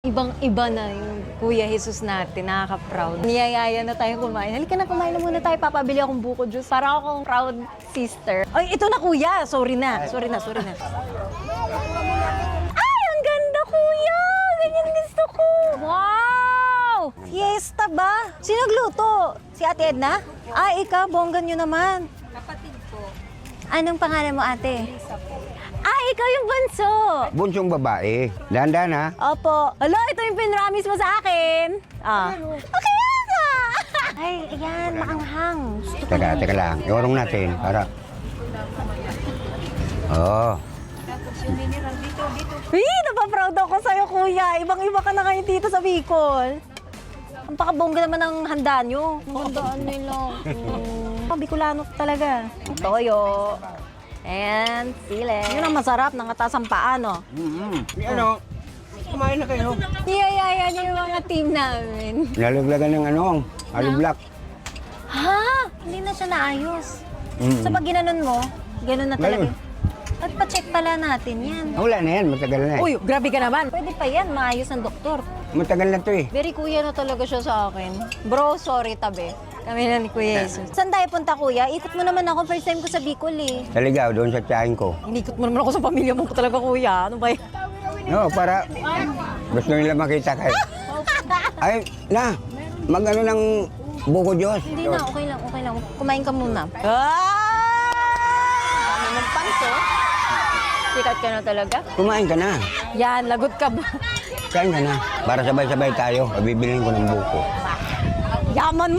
Ibang-iba na yung Kuya Jesus natin, nakaka-proud. Niyayaya na tayong kumain. Halika na, kumain na muna tayo. Papabili akong buko juice. Para akong proud sister. Ay, ito na kuya. Sorry na. Ay, ang ganda kuya! Ganyan gusto ko. Wow! Fiesta ba? Sino nagluto? Si Ate Edna? Ah, ikaw, bonggan nyo naman. Kapatid ko. Anong pangalan mo, ate? Ah, ikaw yung bunso. Bunsong babae. Dahan-dahan ha. Opo. Hala, ito yung pinramis mo sa akin. Ah. Okay na! Ay, ayan, maanghang. Gusto ko yan. Teka lang. Iorong natin para... Oo. Tapos yung mineral dito. Napaproud ako sa'yo, kuya. Ibang-iba ka na ngayon dito sa Bicol. Ang pakabongga naman ng handa nyo. Ang handaan nila. Bicolano talaga. Toyo. And sile. Yun ang masarap ng atasang paa, no? Ano? Kumain na kayo. Niyayaya niyo yung mga team namin. Nalaglagan ng alublock. Ha? Hindi na siya naayos. So pag ginanon mo, ganun na talaga. Ganun. At pa-check pala natin yan. Wala na yan. Matagal na. Uy, grabe ka naman. Pwede pa yan, maayos ng doktor. Matagal na to eh. Very kuya na talaga siya sa akin. Bro, sorry tabi. Kami na ni Kuya Jesus. Saan tayo punta, kuya? Ikot mo naman ako. First time ko sa Bicol eh. Taligaw doon sa tiyahin ko. Inikot mo naman ako sa pamilya mo talaga, kuya. Ano ba yan? No, para gusto nila makita kayo. Ay, mag-ano ng buko Diyos. Hindi na, okay lang. Kumain ka muna. Ano ng panso? Sikat ka na talaga? Kumain ka na. Yan, lagot ka ba? Kain ka na. Para sabay-sabay tayo. Bibiliin ko ng buko. Yaman